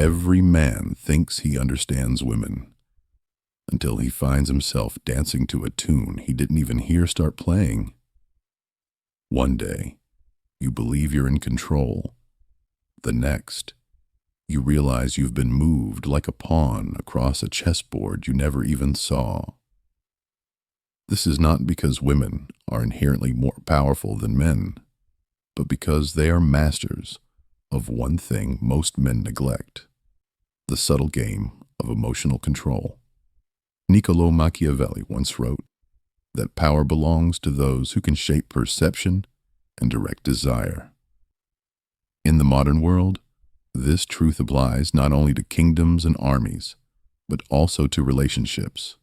Every man thinks he understands women until he finds himself dancing to a tune he didn't even hear start playing. One day, you believe you're in control. The next, you realize you've been moved like a pawn across a chessboard you never even saw. This is not because women are inherently more powerful than men, but because they are masters of one thing most men neglect: the subtle game of emotional control. Niccolò Machiavelli once wrote that power belongs to those who can shape perception and direct desire. In the modern world, this truth applies not only to kingdoms and armies, but also to relationships.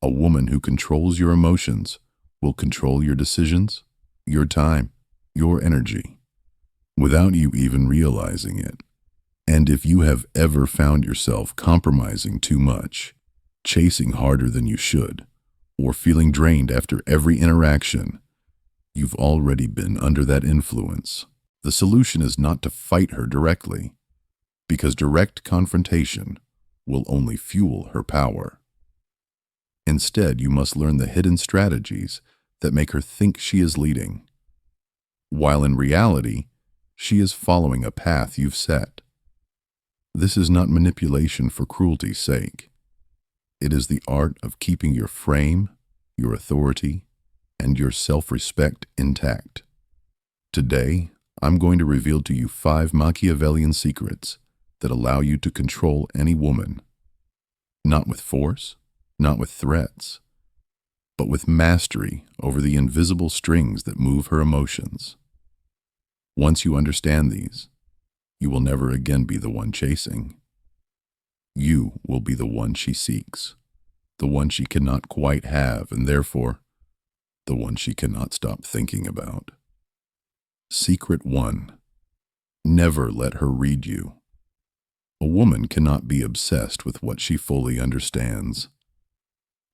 A woman who controls your emotions will control your decisions, your time, your energy, without you even realizing it. And if you have ever found yourself compromising too much, chasing harder than you should, or feeling drained after every interaction, you've already been under that influence. The solution is not to fight her directly, because direct confrontation will only fuel her power. Instead, you must learn the hidden strategies that make her think she is leading, while in reality, she is following a path you've set. This is not manipulation for cruelty's sake. It is the art of keeping your frame, your authority, and your self-respect intact. Today, I'm going to reveal to you 5 Machiavellian secrets that allow you to control any woman, not with force, not with threats, but with mastery over the invisible strings that move her emotions. Once you understand these, you will never again be the one chasing. You will be the one she seeks, the one she cannot quite have, and therefore, the one she cannot stop thinking about. Secret 1. Never let her read you. A woman cannot be obsessed with what she fully understands.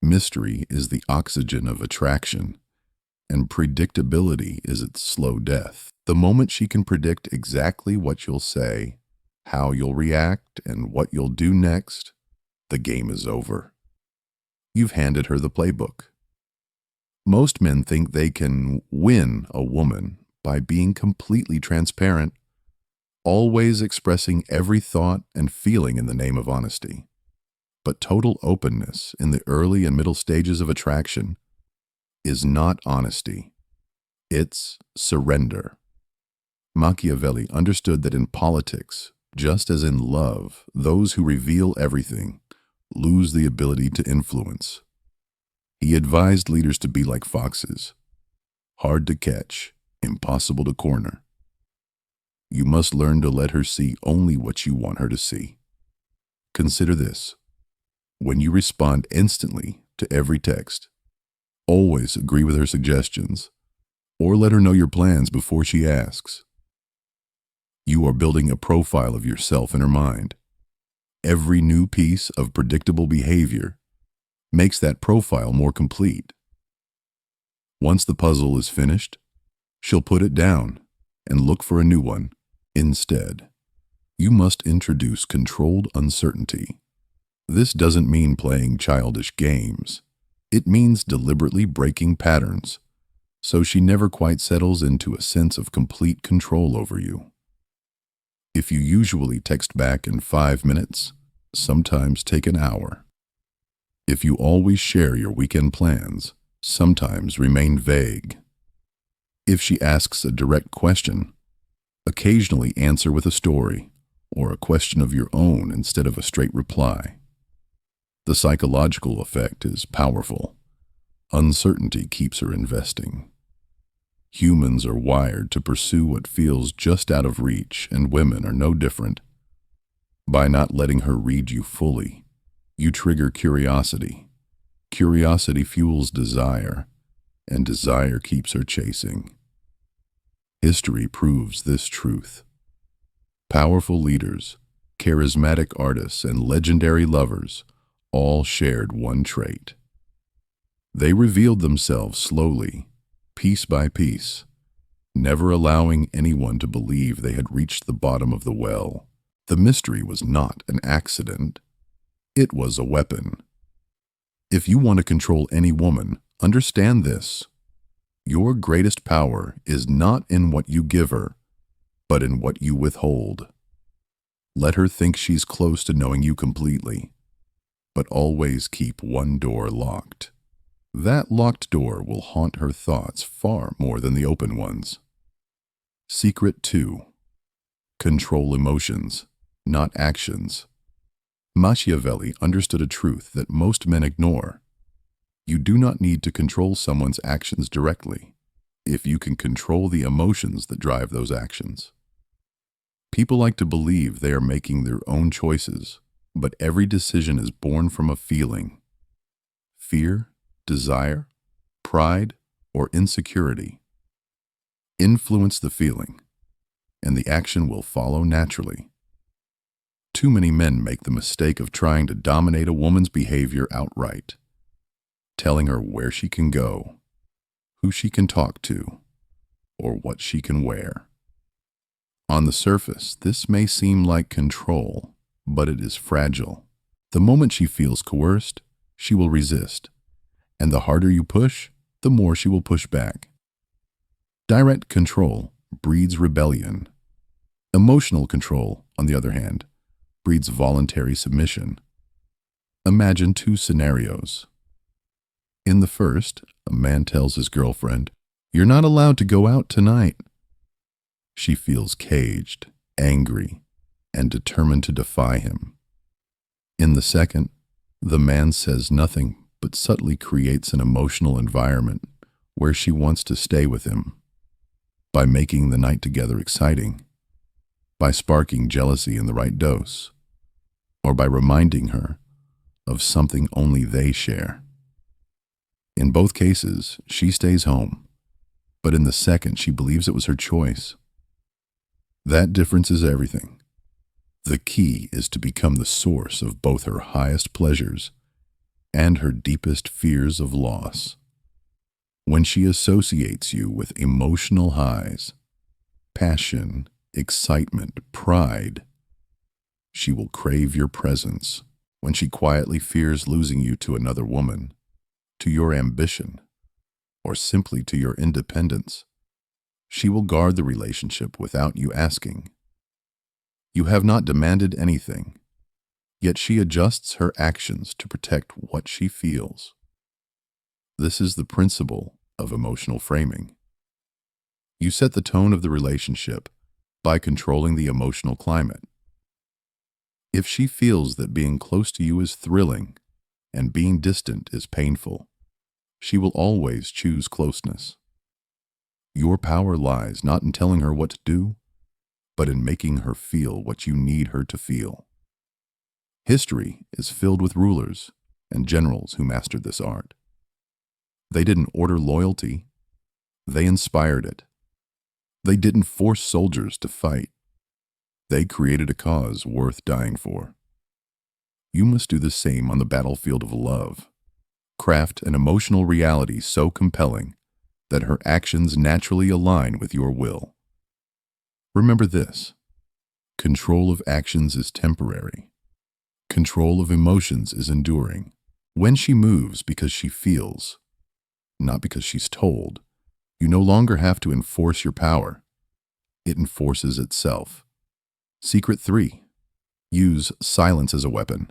Mystery is the oxygen of attraction, and predictability is its slow death. The moment she can predict exactly what you'll say, how you'll react, and what you'll do next, the game is over. You've handed her the playbook. Most men think they can win a woman by being completely transparent, always expressing every thought and feeling in the name of honesty. But total openness in the early and middle stages of attraction is not honesty. It's surrender. Machiavelli understood that in politics, just as in love, those who reveal everything lose the ability to influence. He advised leaders to be like foxes, hard to catch, impossible to corner. You must learn to let her see only what you want her to see. Consider this. When you respond instantly to every text, always agree with her suggestions, or let her know your plans before she asks. You are building a profile of yourself in her mind. Every new piece of predictable behavior makes that profile more complete. Once the puzzle is finished, she'll put it down and look for a new one instead. You must introduce controlled uncertainty. This doesn't mean playing childish games. It means deliberately breaking patterns, so she never quite settles into a sense of complete control over you. If you usually text back in 5 minutes, sometimes take an hour. If you always share your weekend plans, sometimes remain vague. If she asks a direct question, occasionally answer with a story or a question of your own instead of a straight reply. The psychological effect is powerful. Uncertainty keeps her investing. Humans are wired to pursue what feels just out of reach, and women are no different. By not letting her read you fully, you trigger curiosity. Curiosity fuels desire, and desire keeps her chasing. History proves this truth. Powerful leaders, charismatic artists, and legendary lovers all shared one trait. They revealed themselves slowly, piece by piece, never allowing anyone to believe they had reached the bottom of the well. The mystery was not an accident. It was a weapon. If you want to control any woman, understand this. Your greatest power is not in what you give her, but in what you withhold. Let her think she's close to knowing you completely, but always keep one door locked. That locked door will haunt her thoughts far more than the open ones. Secret 2. Control emotions, not actions. Machiavelli understood a truth that most men ignore. You do not need to control someone's actions directly, if you can control the emotions that drive those actions. People like to believe they are making their own choices, but every decision is born from a feeling. Fear, desire, pride, or insecurity. Influence the feeling, and the action will follow naturally. Too many men make the mistake of trying to dominate a woman's behavior outright, telling her where she can go, who she can talk to, or what she can wear. On the surface, this may seem like control, but it is fragile. The moment she feels coerced, she will resist, and the harder you push, the more she will push back. Direct control breeds rebellion. Emotional control, on the other hand, breeds voluntary submission. Imagine 2 scenarios. In the first, a man tells his girlfriend, "You're not allowed to go out tonight." She feels caged, angry, and determined to defy him. In the second, the man says nothing but subtly creates an emotional environment where she wants to stay with him. By making the night together exciting, by sparking jealousy in the right dose, or by reminding her of something only they share. In both cases, she stays home, but in the second, she believes it was her choice. That difference is everything. The key is to become the source of both her highest pleasures and her deepest fears of loss. When she associates you with emotional highs, passion, excitement, pride, she will crave your presence. When she quietly fears losing you to another woman, to your ambition, or simply to your independence, she will guard the relationship without you asking. You have not demanded anything, yet she adjusts her actions to protect what she feels. This is the principle of emotional framing. You set the tone of the relationship by controlling the emotional climate. If she feels that being close to you is thrilling and being distant is painful, she will always choose closeness. Your power lies not in telling her what to do, but in making her feel what you need her to feel. History is filled with rulers and generals who mastered this art. They didn't order loyalty, they inspired it. They didn't force soldiers to fight. They created a cause worth dying for. You must do the same on the battlefield of love. Craft an emotional reality so compelling that her actions naturally align with your will. Remember this: control of actions is temporary. Control of emotions is enduring. When she moves because she feels, not because she's told, you no longer have to enforce your power. It enforces itself. Secret 3. Use silence as a weapon.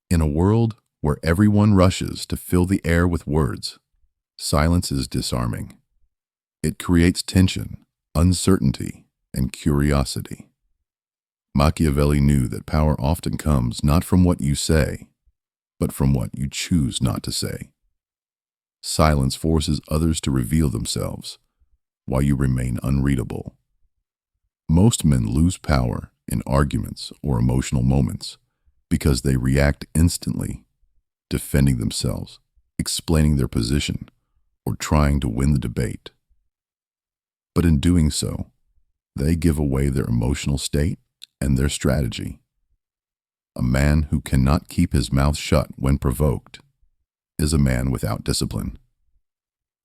In a world where everyone rushes to fill the air with words, silence is disarming. It creates tension, uncertainty, and curiosity. Machiavelli knew that power often comes not from what you say, but from what you choose not to say. Silence forces others to reveal themselves, while you remain unreadable. Most men lose power in arguments or emotional moments because they react instantly, defending themselves, explaining their position, or trying to win the debate. But in doing so, they give away their emotional state and their strategy. A man who cannot keep his mouth shut when provoked is a man without discipline.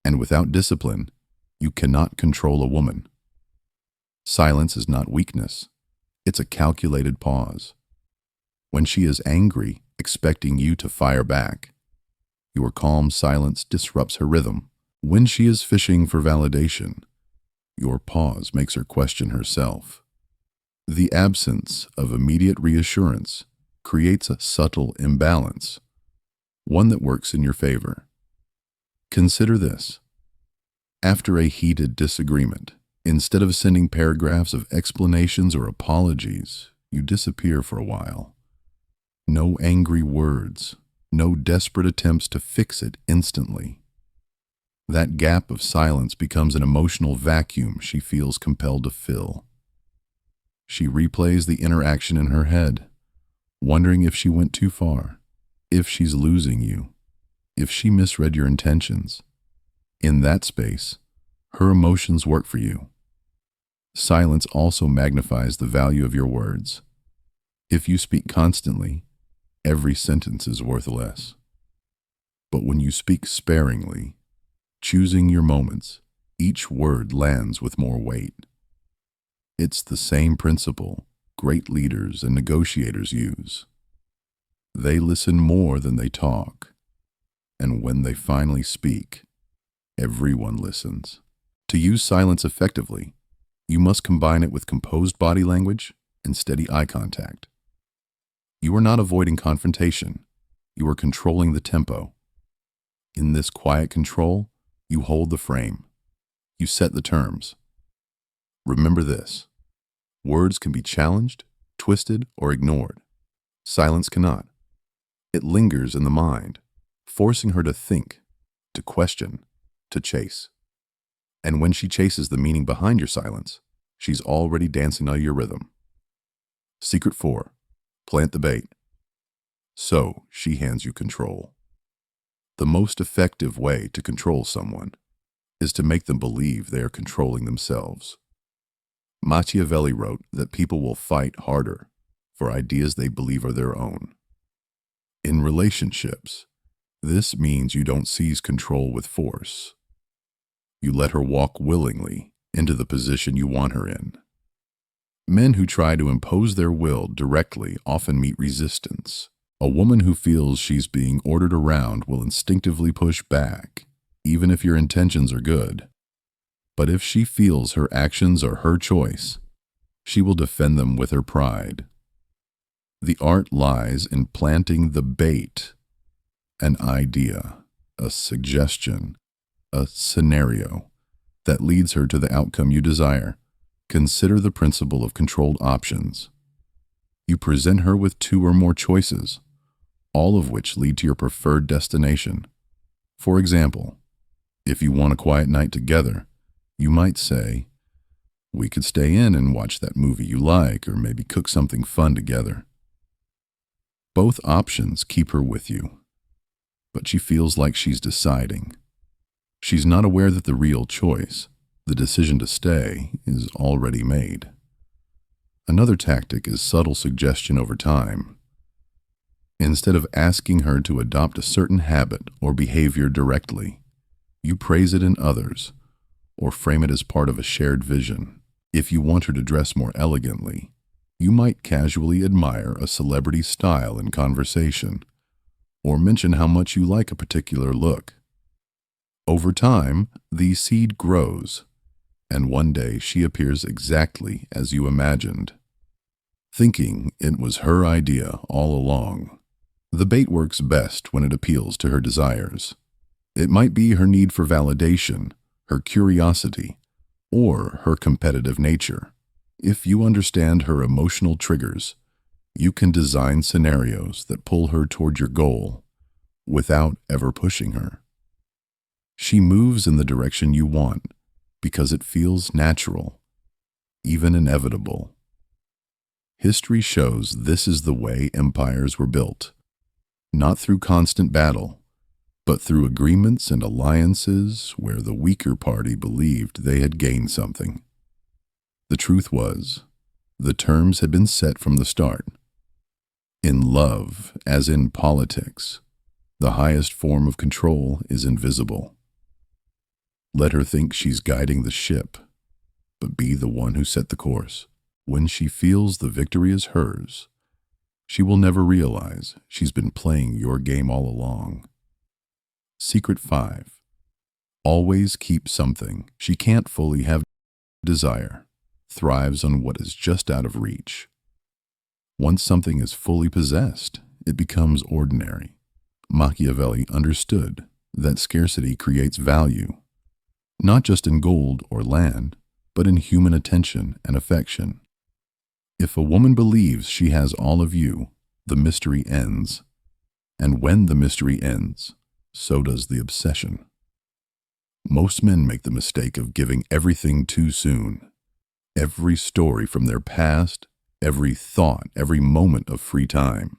And without discipline, you cannot control a woman. Silence is not weakness, It's a calculated pause. When she is angry, expecting you to fire back, your calm silence disrupts her rhythm. When she is fishing for validation, your pause makes her question herself. The absence of immediate reassurance creates a subtle imbalance, one that works in your favor. Consider this. After a heated disagreement, instead of sending paragraphs of explanations or apologies, you disappear for a while. No angry words, no desperate attempts to fix it instantly. That gap of silence becomes an emotional vacuum she feels compelled to fill. She replays the interaction in her head, wondering if she went too far, if she's losing you, if she misread your intentions. In that space, her emotions work for you. Silence also magnifies the value of your words. If you speak constantly, every sentence is worth less. But when you speak sparingly, choosing your moments, each word lands with more weight. It's the same principle great leaders and negotiators use. They listen more than they talk, and when they finally speak, everyone listens. To use silence effectively, you must combine it with composed body language and steady eye contact. You are not avoiding confrontation, you are controlling the tempo. In this quiet control, you hold the frame. You set the terms. Remember this. Words can be challenged, twisted, or ignored. Silence cannot. It lingers in the mind, forcing her to think, to question, to chase. And when she chases the meaning behind your silence, she's already dancing on your rhythm. Secret 4. Plant the bait. So she hands you control. The most effective way to control someone is to make them believe they are controlling themselves. Machiavelli wrote that people will fight harder for ideas they believe are their own. In relationships, this means you don't seize control with force. You let her walk willingly into the position you want her in. Men who try to impose their will directly often meet resistance. A woman who feels she's being ordered around will instinctively push back, even if your intentions are good. But if she feels her actions are her choice, she will defend them with her pride. The art lies in planting the bait, an idea, a suggestion, a scenario that leads her to the outcome you desire. Consider the principle of controlled options. You present her with 2 or more choices, all of which lead to your preferred destination. For example, if you want a quiet night together, you might say, "We could stay in and watch that movie you like, or maybe cook something fun together." Both options keep her with you, but she feels like she's deciding. She's not aware that the real choice, the decision to stay, is already made. Another tactic is subtle suggestion over time. Instead of asking her to adopt a certain habit or behavior directly, you praise it in others or frame it as part of a shared vision. If you want her to dress more elegantly, you might casually admire a celebrity's style in conversation or mention how much you like a particular look. Over time, the seed grows, and one day she appears exactly as you imagined, thinking it was her idea all along. The bait works best when it appeals to her desires. It might be her need for validation, her curiosity, or her competitive nature. If you understand her emotional triggers, you can design scenarios that pull her toward your goal without ever pushing her. She moves in the direction you want because it feels natural, even inevitable. History shows this is the way empires were built, not through constant battle, but through agreements and alliances where the weaker party believed they had gained something. The truth was, the terms had been set from the start. In love, as in politics, the highest form of control is invisible. Let her think she's guiding the ship, but be the one who set the course. When she feels the victory is hers, she will never realize she's been playing your game all along. Secret 5. Always keep something. She can't fully have desire, thrives on what is just out of reach. Once something is fully possessed, it becomes ordinary. Machiavelli understood that scarcity creates value, not just in gold or land, but in human attention and affection. If a woman believes she has all of you, the mystery ends. And when the mystery ends, so does the obsession. Most men make the mistake of giving everything too soon. Every story from their past, every thought, every moment of free time.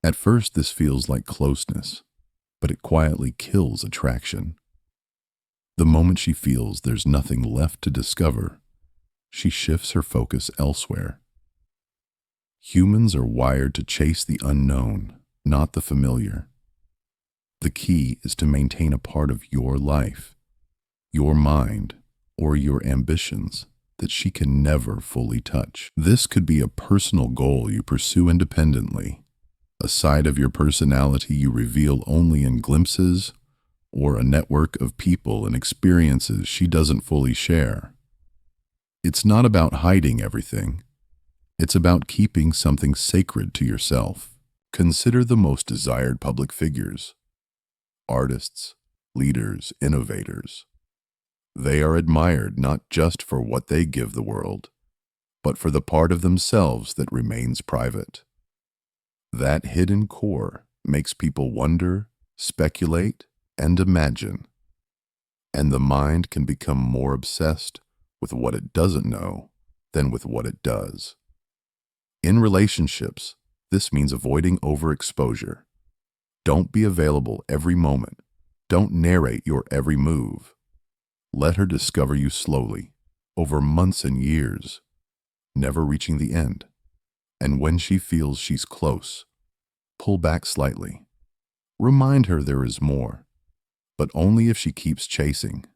At first, this feels like closeness, but it quietly kills attraction. The moment she feels there's nothing left to discover, she shifts her focus elsewhere. Humans are wired to chase the unknown, not the familiar. The key is to maintain a part of your life, your mind, or your ambitions that she can never fully touch. This could be a personal goal you pursue independently, a side of your personality you reveal only in glimpses, or a network of people and experiences she doesn't fully share. It's not about hiding everything. It's about keeping something sacred to yourself. Consider the most desired public figures. Artists, leaders, innovators. They are admired not just for what they give the world, but for the part of themselves that remains private. That hidden core makes people wonder, speculate, and imagine. And the mind can become more obsessed with what it doesn't know than with what it does. In relationships, this means avoiding overexposure. Don't be available every moment. Don't narrate your every move. Let her discover you slowly, over months and years, never reaching the end. And when she feels she's close, pull back slightly. Remind her there is more, but only if she keeps chasing.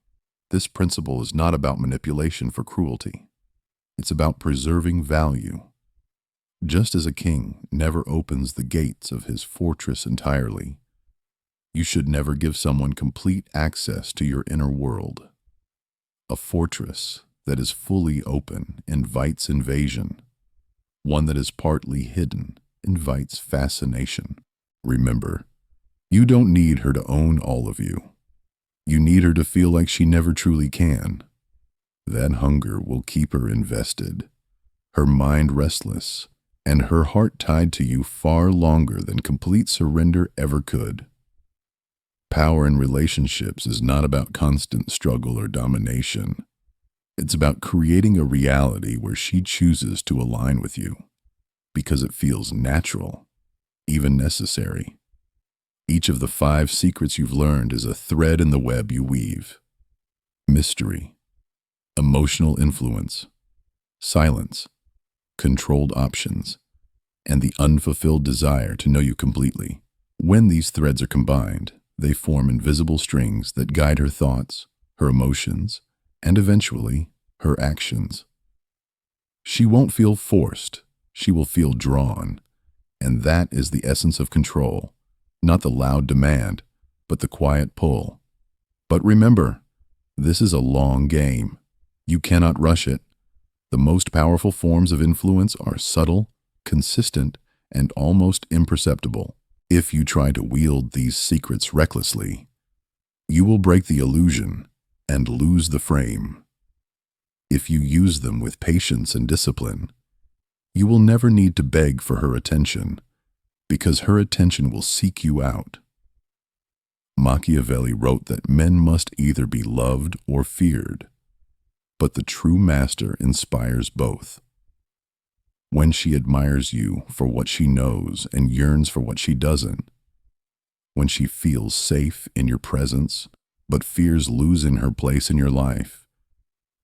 This principle is not about manipulation for cruelty. It's about preserving value. Just as a king never opens the gates of his fortress entirely, you should never give someone complete access to your inner world. A fortress that is fully open invites invasion. One that is partly hidden invites fascination. Remember, you don't need her to own all of you. You need her to feel like she never truly can. That hunger will keep her invested, her mind restless, and her heart tied to you far longer than complete surrender ever could. Power in relationships is not about constant struggle or domination. It's about creating a reality where she chooses to align with you, because it feels natural, even necessary. Each of the 5 secrets you've learned is a thread in the web you weave. Mystery, emotional influence, silence, controlled options, and the unfulfilled desire to know you completely. When these threads are combined, they form invisible strings that guide her thoughts, her emotions, and eventually, her actions. She won't feel forced, she will feel drawn, and that is the essence of control. Not the loud demand, but the quiet pull. But remember, this is a long game. You cannot rush it. The most powerful forms of influence are subtle, consistent, and almost imperceptible. If you try to wield these secrets recklessly, you will break the illusion and lose the frame. If you use them with patience and discipline, you will never need to beg for her attention, because her attention will seek you out. Machiavelli wrote that men must either be loved or feared, but the true master inspires both. When she admires you for what she knows and yearns for what she doesn't, when she feels safe in your presence but fears losing her place in your life,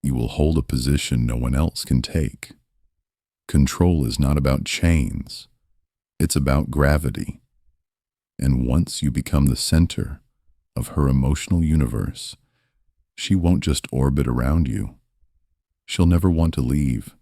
you will hold a position no one else can take. Control is not about chains. It's about gravity. And once you become the center of her emotional universe, she won't just orbit around you. She'll never want to leave.